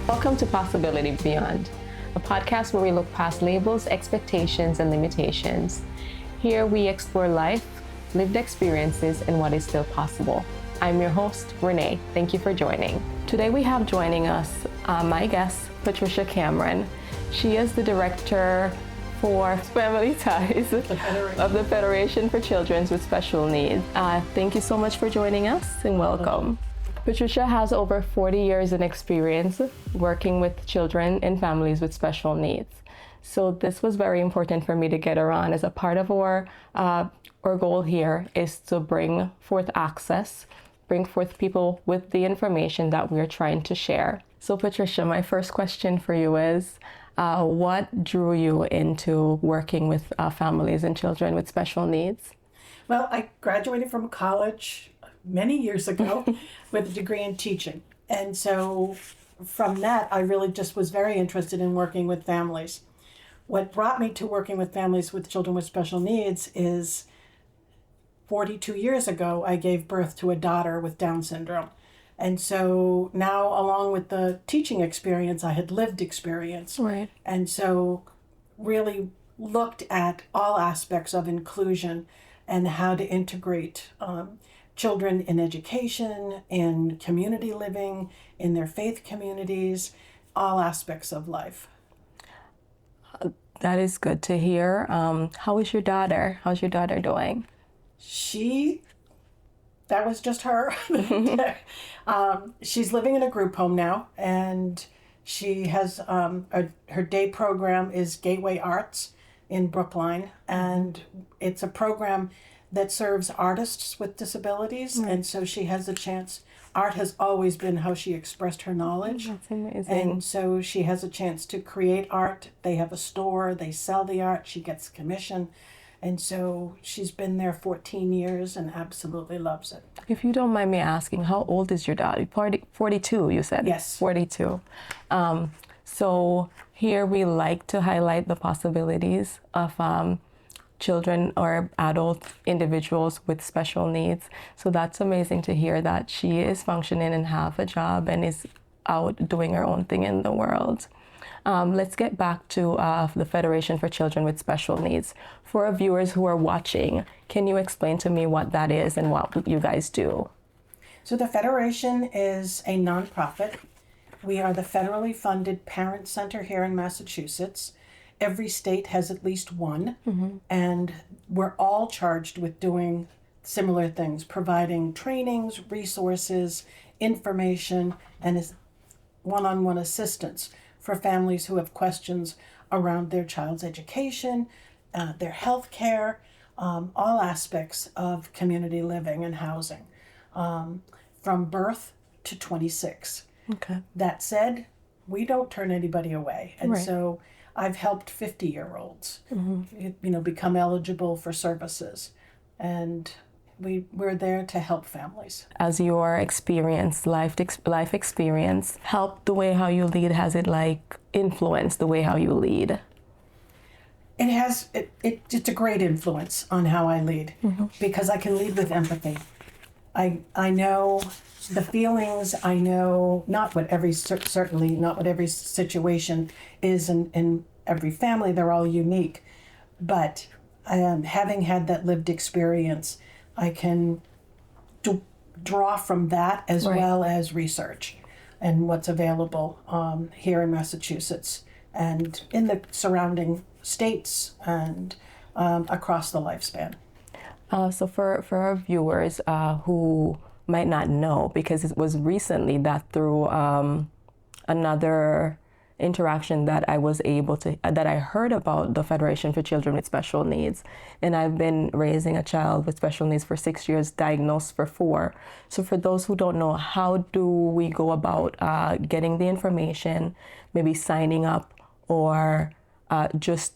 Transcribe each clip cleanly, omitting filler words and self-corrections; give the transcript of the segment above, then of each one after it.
Welcome to Possibility Beyond, a podcast where we look past labels, expectations, and limitations. Here we explore life, lived experiences, and what is still possible. I'm your host, Renee. Thank you for joining. Today we have joining us my guest, Patricia Cameron. She is the director for Family Ties of the Federation for Children with Special Needs. Thank you so much for joining us and welcome. Patricia has over 40 years in experience working with children and families with special needs. So this was very important for me to get her on, as a part of our goal here is to bring forth access, bring forth people with the information that we're trying to share. So Patricia, my first question for you is, what drew you into working with families and children with special needs? Well, I graduated from college many years ago with a degree in teaching. And so from that, I really just was very interested in working with families. What brought me to working with families with children with special needs is 42 years ago, I gave birth to a daughter with Down syndrome. And so now, along with the teaching experience, I had lived experience. Right. And so really looked at all aspects of inclusion and how to integrate children in education, in community living, in their faith communities, all aspects of life. That is good to hear. How is your daughter? How's your daughter doing? That was just her. She's living in a group home now, and she has her day program is Gateway Arts in Brookline, and it's a program that serves artists with disabilities, and so she has a chance. Art has always been how she expressed her knowledge. That's amazing. And so she has a chance to create art. They have a store, they sell the art, she gets commission. And so she's been there 14 years and absolutely loves it. If you don't mind me asking, how old is your daughter? 42, you said? Yes. 42. So here we like to highlight the possibilities of children or adult individuals with special needs. So that's amazing to hear that she is functioning and have a job and is out doing her own thing in the world. Let's get back to the Federation for Children with Special Needs. For our viewers who are watching, can you explain to me what that is and what you guys do? So the Federation is a nonprofit. We are the federally funded parent center here in Massachusetts. Every state has at least one, and we're all charged with doing similar things, providing trainings, resources, information, and one-on-one assistance for families who have questions around their child's education, their health care, all aspects of community living and housing, from birth to 26. Okay. That said, we don't turn anybody away. And so I've helped 50-year-olds, become eligible for services. And we're there to help families. As your experience, life experience, helped the way how you lead? Has it influenced the way how you lead? It has. It's a great influence on how I lead, because I can lead with empathy. I know the feelings. I know certainly not what every situation is in every family. They're all unique, but having had that lived experience, I can draw from that as well as research and what's available here in Massachusetts and in the surrounding states and across the lifespan. So for our viewers who might not know, because it was recently that through another interaction that I was that I heard about the Federation for Children with Special Needs. And I've been raising a child with special needs for 6 years, diagnosed for 4. So for those who don't know, how do we go about getting the information, maybe signing up, or just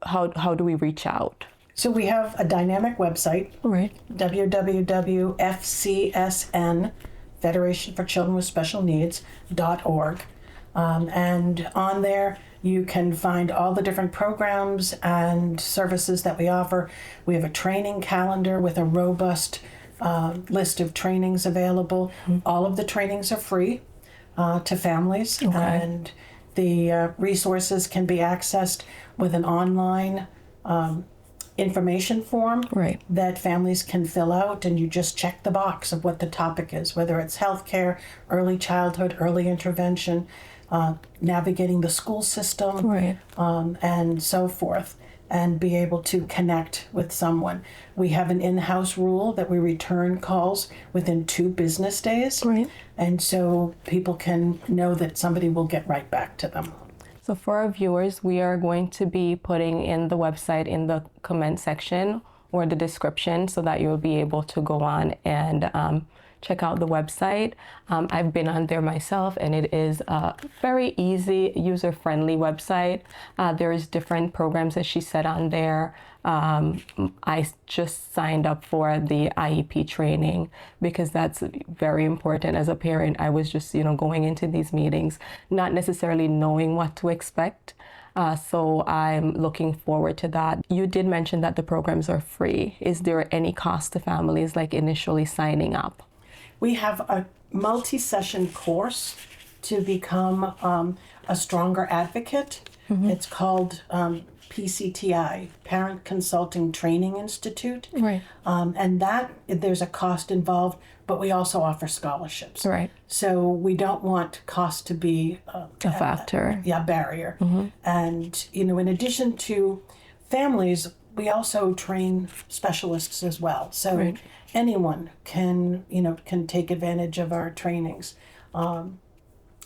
how do we reach out? So we have a dynamic website, www.fcsn, Federation for Children with Special Needs.org. And on there, you can find all the different programs and services that we offer. We have a training calendar with a robust list of trainings available. All of the trainings are free. to families, Okay. and the resources can be accessed with an online information form Right. that families can fill out, and you just check the box of what the topic is, whether it's healthcare, early childhood, early intervention, navigating the school system, Right. and so forth, and be able to connect with someone. We have an in-house rule that we return calls within 2 business days, Right. and so people can know that somebody will get right back to them. So for our viewers, we are going to be putting in the website in the comment section or the description so that you'll be able to go on and check out the website. I've been on there myself, and it is a very easy, user-friendly website. There's different programs that she said on there. I just signed up for the IEP training because that's very important. As a parent, I was just, going into these meetings, not necessarily knowing what to expect. So I'm looking forward to that. You did mention that the programs are free. Is there any cost to families, like initially signing up? We have a multi-session course to become a stronger advocate. It's called PCTI, Parent Consulting Training Institute. Right. And that, there's a cost involved, but we also offer scholarships. Right. So we don't want cost to be A factor. a barrier. And, in addition to families, we also train specialists as well. So Right. anyone can take advantage of our trainings.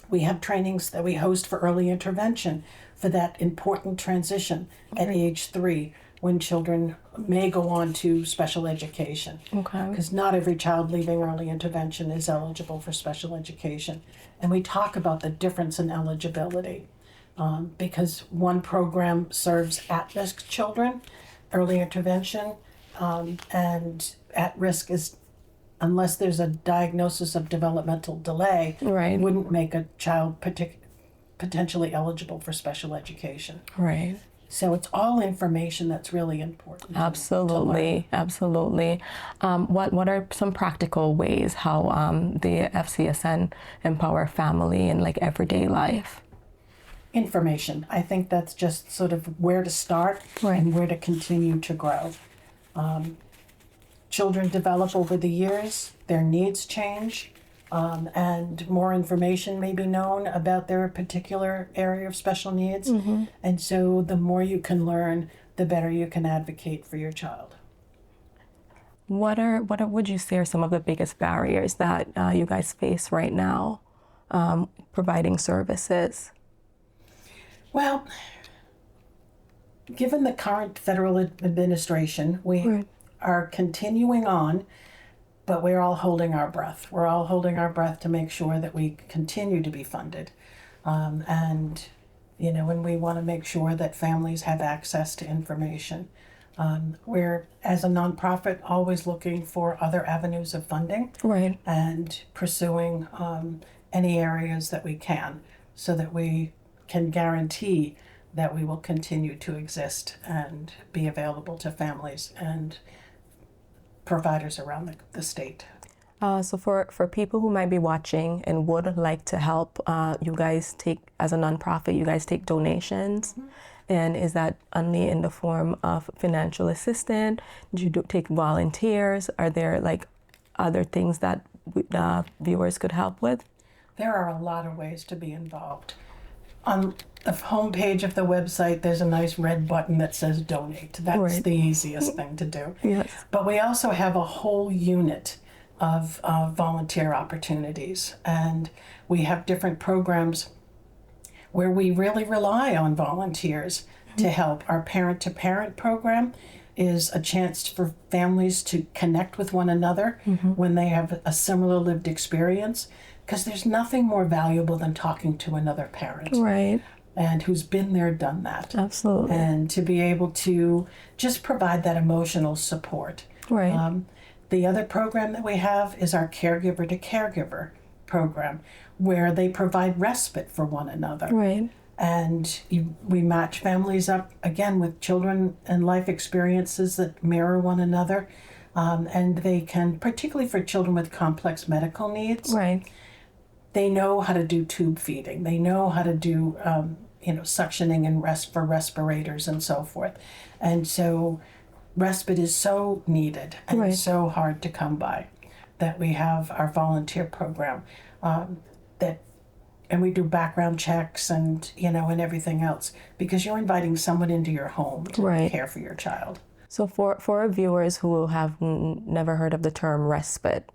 We have trainings that we host for early intervention for that important transition at age 3 when children may go on to special education. Okay. Because not every child leaving early intervention is eligible for special education. And we talk about the difference in eligibility because one program serves at-risk children, early intervention, and at-risk is, unless there's a diagnosis of developmental delay, Right. wouldn't make a child potentially eligible for special education. Right. So it's all information that's really important. to learn. Absolutely. What are some practical ways how the FCSN empower family in everyday life? Information. I think that's just sort of where to start Right. and where to continue to grow. Children develop over the years, their needs change, and more information may be known about their particular area of special needs. And so the more you can learn, the better you can advocate for your child. Would you say are some of the biggest barriers that you guys face right now providing services? Well, given the current federal administration, we Right. are continuing on, but we're all holding our breath. We're all holding our breath to make sure that we continue to be funded. And we want to make sure that families have access to information. We're, as a nonprofit, always looking for other avenues of funding Right. and pursuing any areas that we can so that we can guarantee that we will continue to exist and be available to families and providers around the state. So for people who might be watching and would like to help, you guys take, as a nonprofit, you guys take donations. And is that only in the form of financial assistance? Do you take volunteers? Are there other things that viewers could help with? There are a lot of ways to be involved. On the homepage of the website, there's a nice red button that says donate. That's Right. the easiest thing to do. Yes. But we also have a whole unit of volunteer opportunities. And we have different programs where we really rely on volunteers to help. Our parent-to-parent program is a chance for families to connect with one another when they have a similar lived experience, because there's nothing more valuable than talking to another parent Right. and who's been there, done that. Absolutely. And to be able to just provide that emotional support. Right. The other program that we have is our caregiver to caregiver program, where they provide respite for one another. Right. And we match families up, again, with children and life experiences that mirror one another. And they can, particularly for children with complex medical needs, Right. they know how to do tube feeding. They know how to do, suctioning and rest for respirators and so forth. And so respite is so needed and Right. so hard to come by that we have our volunteer program and we do background checks and everything else because you're inviting someone into your home to Right. care for your child. So for our viewers who have never heard of the term respite,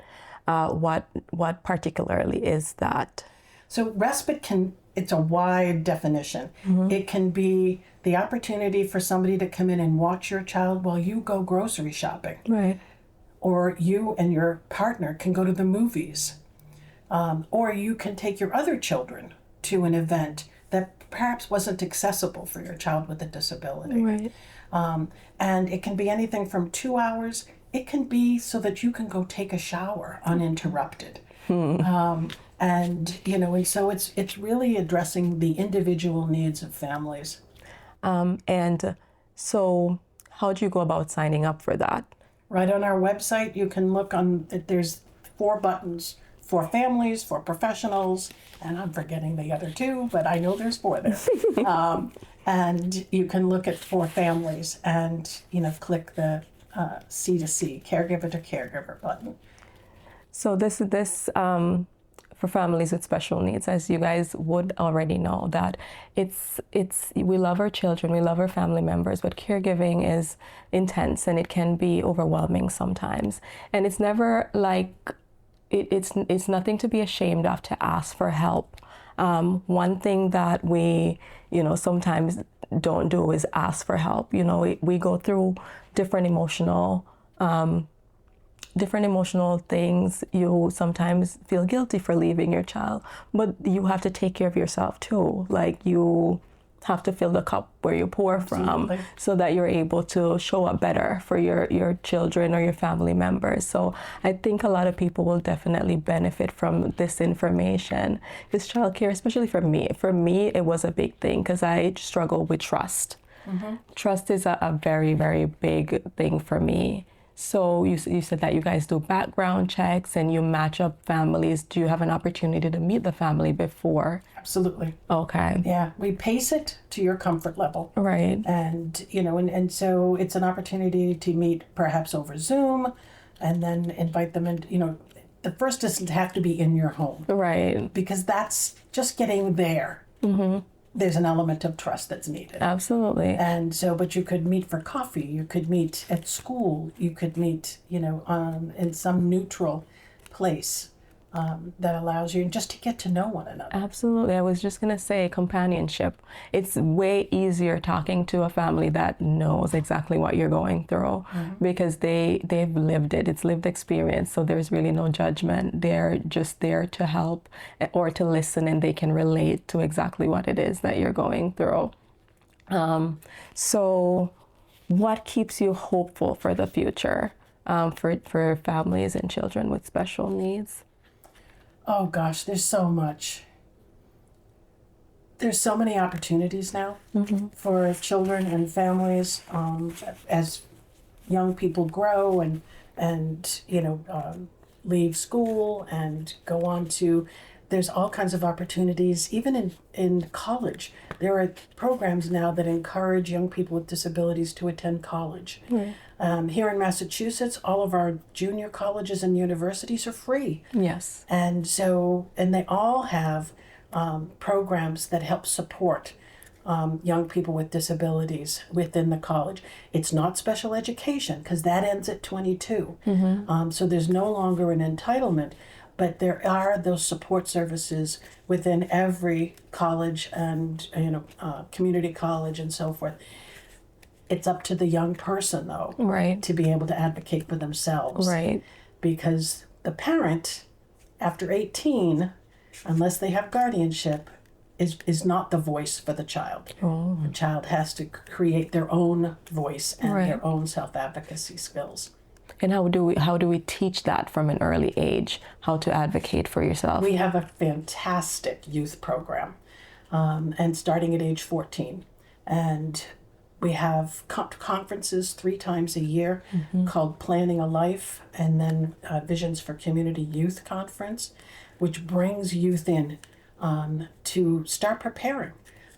what particularly is that? So respite it's a wide definition. It can be the opportunity for somebody to come in and watch your child while you go grocery shopping. Right. Or you and your partner can go to the movies. Or you can take your other children to an event that perhaps wasn't accessible for your child with a disability. Right. And it can be anything from 2 hours. It can be so that you can go take a shower uninterrupted. And so it's really addressing the individual needs of families. And so how do you go about signing up for that? Right on our website, you can look on, there's 4 buttons for families, for professionals, and I'm forgetting the other 2, but I know there's 4 there. And you can look at for families and, click the C2C, caregiver to caregiver button. So this for families with special needs, as you guys would already know, that it's we love our children, we love our family members, but caregiving is intense and it can be overwhelming sometimes. And it's never like it's nothing to be ashamed of to ask for help. One thing that we sometimes don't do is ask for help. We go through different emotional things. You sometimes feel guilty for leaving your child, but you have to take care of yourself too. Like you have to fill the cup where you pour Absolutely. from so that you're able to show up better for your children or your family members. So I think a lot of people will definitely benefit from this information. Because childcare, especially for me, it was a big thing because I struggle with trust. Trust is a very, very big thing for me. So you said that you guys do background checks and you match up families. Do you have an opportunity to meet the family before? Absolutely. Okay. Yeah, we pace it to your comfort level. Right. And, and so it's an opportunity to meet perhaps over Zoom and then invite them in, the first doesn't have to be in your home. Right. Because that's just getting there. There's an element of trust that's needed. Absolutely. And so, but you could meet for coffee, you could meet at school, you could meet, in some neutral place that allows you just to get to know one another. Absolutely. I was just going to say companionship. It's way easier talking to a family that knows exactly what you're going through because they've lived it. It's lived experience. So there's really no judgment. They're just there to help or to listen, and they can relate to exactly what it is that you're going through. So what keeps you hopeful for the future for families and children with special needs? Oh gosh, there's so much. There's so many opportunities now for children and families as young people grow and leave school and go on to. There's all kinds of opportunities, even in college. There are programs now that encourage young people with disabilities to attend college. Here in Massachusetts, all of our junior colleges and universities are free. Yes. And they all have programs that help support young people with disabilities within the college. It's not special education because that ends at 22. So there's no longer an entitlement. But there are those support services within every college and community college and so forth. It's up to the young person, though, Right. to be able to advocate for themselves. Right. Because the parent, after 18, unless they have guardianship, is not the voice for the child. The child has to create their own voice and Right. their own self-advocacy skills. And how do we teach that from an early age, how to advocate for yourself? We have a fantastic youth program, and starting at age 14. And We have conferences 3 times a year called Planning a Life, and then Visions for Community Youth Conference, which brings youth in to start preparing,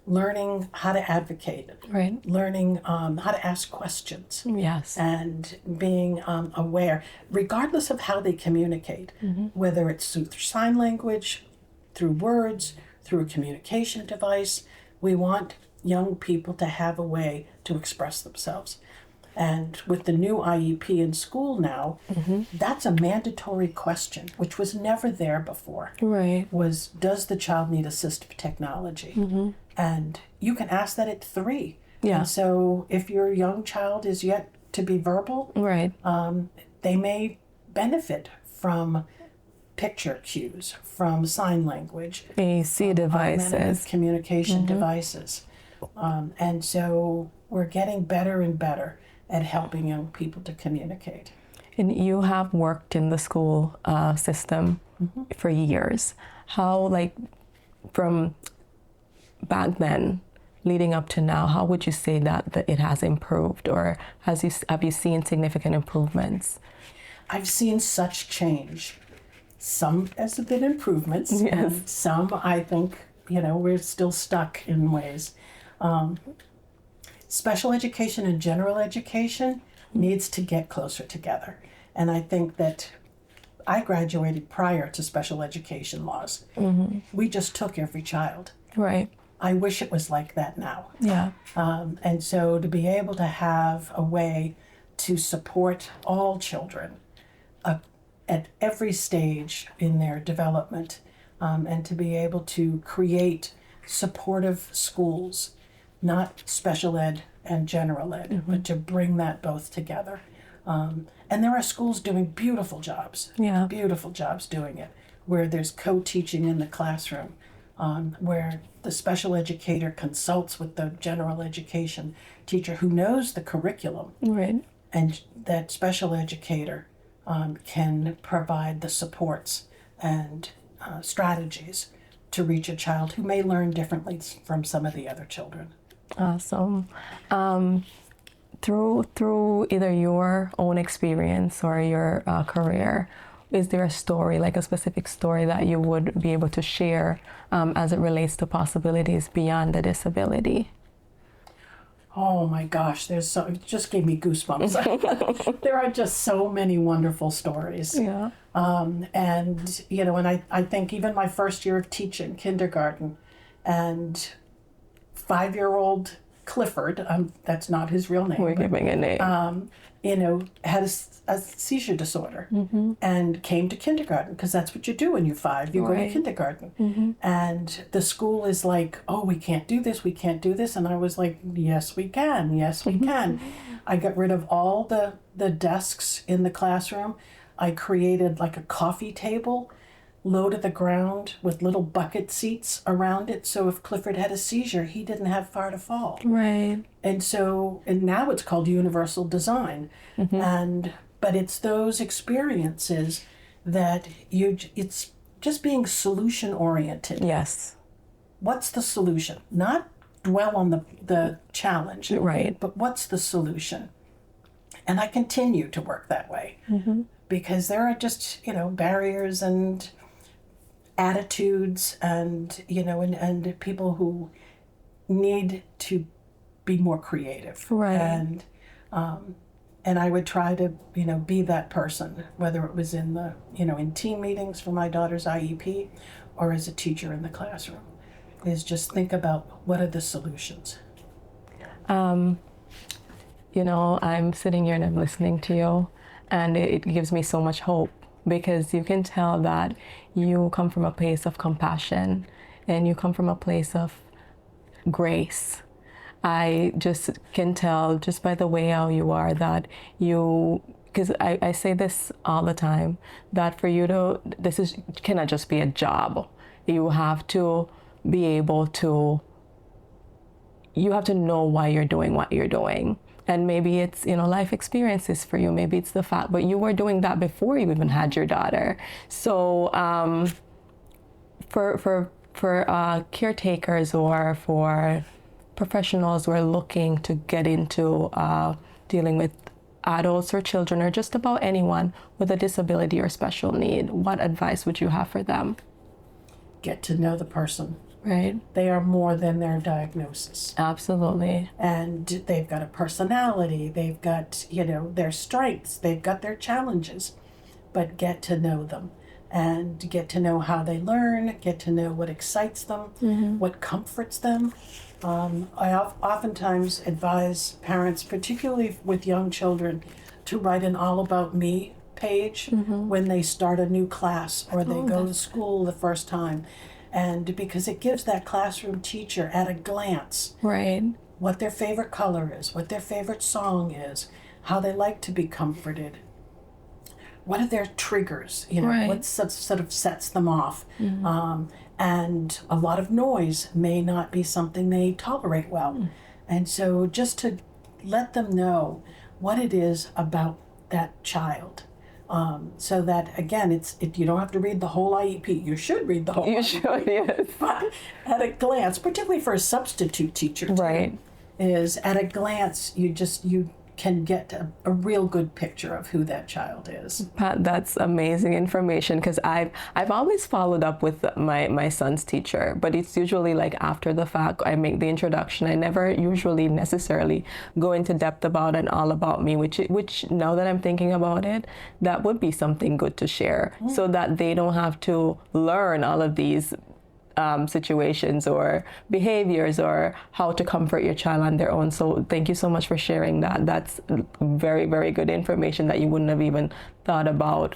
learning how to advocate, Right. learning how to ask questions, Yes. and being aware, regardless of how they communicate, whether it's through sign language, through words, through a communication device. We want young people to have a way to express themselves. And with the new IEP in school now, that's a mandatory question, which was never there before. Right. Was, does the child need assistive technology? And you can ask that at 3. Yeah. And so if your young child is yet to be verbal, Right. they may benefit from picture cues, from sign language, AC augmentative devices. communication devices. And so we're getting better and better at helping young people to communicate. And you have worked in the school system for years. How, like, from back then leading up to now, how would you say that it has improved, or have you seen significant improvements? I've seen such change. Some has been improvements, and some I think, we're still stuck in ways. Special education and general education needs to get closer together. And I think that I graduated prior to special education laws. We just took every child. Right. I wish it was like that now. Yeah. And so to be able to have a way to support all children at every stage in their development, and to be able to create supportive schools, not special ed and general ed, but to bring that both together. And there are schools doing beautiful jobs doing it, where there's co-teaching in the classroom, where the special educator consults with the general education teacher who knows the curriculum, Right. and that special educator can provide the supports and strategies to reach a child who may learn differently from some of the other children. Awesome. Through either your own experience or your career, is there a story, like a specific story that you would be able to share as it relates to possibilities beyond the disability? Oh my gosh, it just gave me goosebumps. There are just so many wonderful stories. Yeah. And I think even my first year of teaching kindergarten, and 5-year-old Clifford, that's not his real name. We're giving a name. Had a seizure disorder and came to kindergarten, because that's what you do when you're 5. You go to kindergarten. And the school is like, oh, we can't do this. And I was like, yes, we can. Yes, we can. I got rid of all the desks in the classroom. I created like a coffee table low to the ground with little bucket seats around it. So if Clifford had a seizure, he didn't have far to fall. Right. And now it's called universal design. But it's those experiences that it's just being solution oriented. Yes. What's the solution? Not dwell on the challenge. Right. But what's the solution? And I continue to work that way, because there are just, barriers and attitudes and and people who need to be more creative. Right. And I would try to be that person, whether it was in the in team meetings for my daughter's IEP or as a teacher in the classroom, is just think about what are the solutions. I'm sitting here and I'm listening to you, and it gives me so much hope, because you can tell that you come from a place of compassion and you come from a place of grace. I just can tell just by the way how you are that because I say this all the time, that for you this cannot just be a job. You have to be able to, you have to know why you're doing what you're doing. And maybe it's, life experiences for you. Maybe it's the fact, but you were doing that before you even had your daughter. So for caretakers or for professionals who are looking to get into dealing with adults or children or just about anyone with a disability or special need, what advice would you have for them? Get to know the person. Right. They are more than their diagnosis. Absolutely. And they've got a personality, they've got, their strengths, they've got their challenges, but get to know them and get to know how they learn, get to know what excites them, what comforts them. I oftentimes advise parents, particularly with young children, to write an all about me page when they start a new class or they go to school the first time. And because it gives that classroom teacher at a glance what their favorite color is, what their favorite song is, how they like to be comforted, what are their triggers, what sort of sets them off. And a lot of noise may not be something they tolerate well. And so just to let them know what it is about that child. So that, again, you don't have to read the whole IEP. You should read the whole IEP. You should, yes. But at a glance, particularly for a substitute teacher, is at a glance, you can get a real good picture of who that child is. Pat, that's amazing information, because I've always followed up with my son's teacher, but it's usually like after the fact I make the introduction. I never usually necessarily go into depth about and all about me, which now that I'm thinking about it, that would be something good to share so that they don't have to learn all of these situations or behaviors or how to comfort your child on their own. So thank you so much for sharing that. That's very, very good information that you wouldn't have even thought about.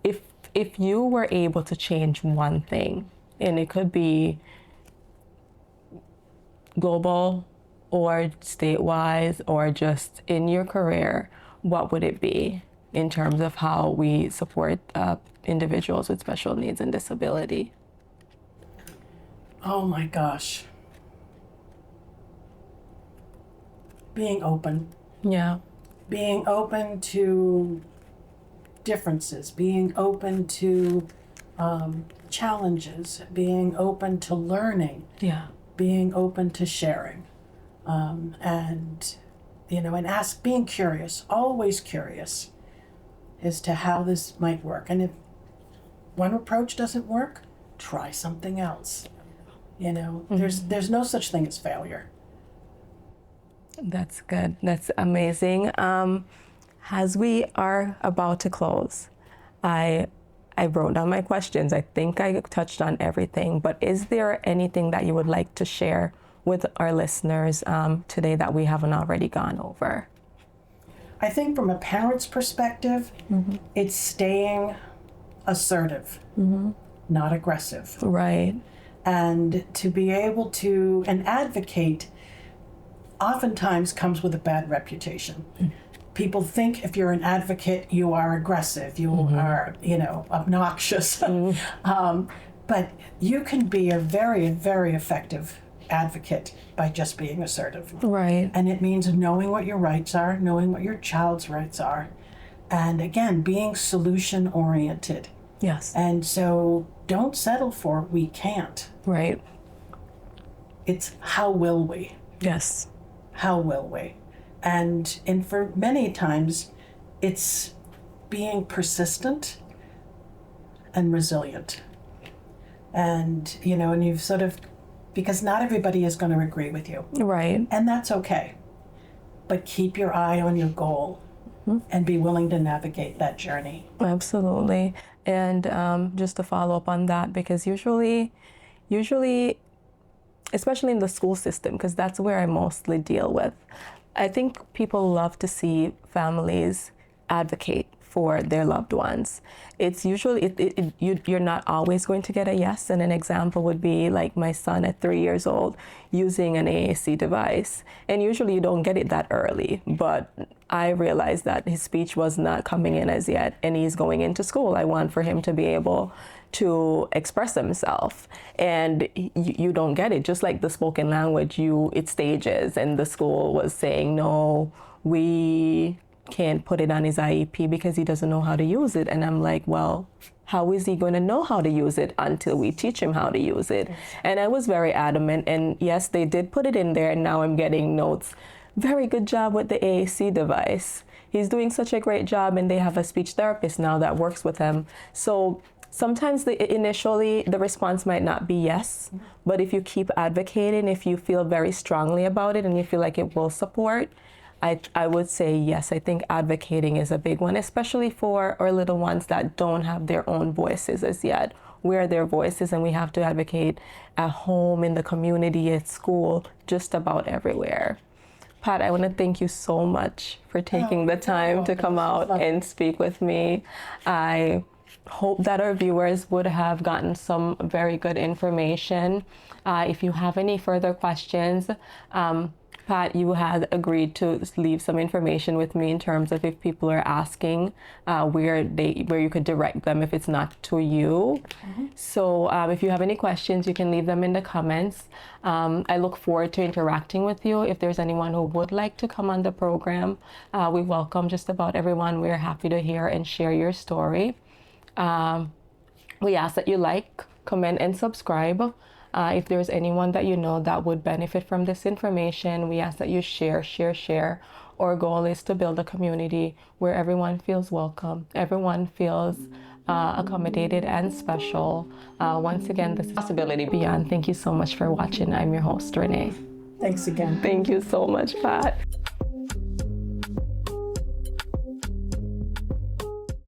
If you were able to change one thing, and it could be global or statewide or just in your career, what would it be in terms of how we support individuals with special needs and disability? Oh my gosh. Being open. Yeah. Being open to differences, being open to challenges, being open to learning, being open to sharing, and being curious, always curious as to how this might work. And if one approach doesn't work, try something else. There's no such thing as failure. That's good. That's amazing. As we are about to close, I wrote down my questions. I think I touched on everything, but is there anything that you would like to share with our listeners today that we haven't already gone over? I think from a parent's perspective, it's staying assertive, not aggressive. Right. And to be able to, and advocate oftentimes comes with a bad reputation. People think if you're an advocate, you are aggressive, you are, obnoxious. But you can be a very, very effective advocate by just being assertive. Right. And it means knowing what your rights are, knowing what your child's rights are, and again, being solution oriented. Yes. And so don't settle for we can't. Right. It's how will we? Yes. How will we? And for many times, it's being persistent and resilient. And, and you've sort of, because not everybody is going to agree with you. Right. And that's okay. But keep your eye on your goal and be willing to navigate that journey. Absolutely. And just to follow up on that, because usually, especially in the school system, because that's where I mostly deal with, I think people love to see families advocate for their loved ones. It's usually, you're not always going to get a yes. And an example would be like my son at 3 years old using an AAC device. And usually you don't get it that early, but I realized that his speech was not coming in as yet, and he's going into school. I want for him to be able to express himself, and you don't get it. Just like the spoken language, it stages, and the school was saying, no, we can't put it on his IEP because he doesn't know how to use it. And I'm like, well, how is he going to know how to use it until we teach him how to use it? And I was very adamant, and yes, they did put it in there, and now I'm getting notes. Very good job with the AAC device. He's doing such a great job, and they have a speech therapist now that works with him. So sometimes initially the response might not be yes, but if you keep advocating, if you feel very strongly about it and you feel like it will support, I would say yes. I think advocating is a big one, especially for our little ones that don't have their own voices as yet. We're their voices, and we have to advocate at home, in the community, at school, just about everywhere. Pat, I want to thank you so much for taking the time to come out and speak with me. I hope that our viewers would have gotten some very good information. If you have any further questions, Pat, you had agreed to leave some information with me in terms of if people are asking where you could direct them if it's not to you. So if you have any questions, you can leave them in the comments. I look forward to interacting with you. If there's anyone who would like to come on the program, we welcome just about everyone. We're happy to hear and share your story. We ask that you like, comment, and subscribe. If there's anyone that you know that would benefit from this information, we ask that you share. Our goal is to build a community where everyone feels welcome, everyone feels accommodated and special. Once again, this is Possibility Beyond. Thank you so much for watching. I'm your host, Renee. Thanks again. Thank you so much, Pat.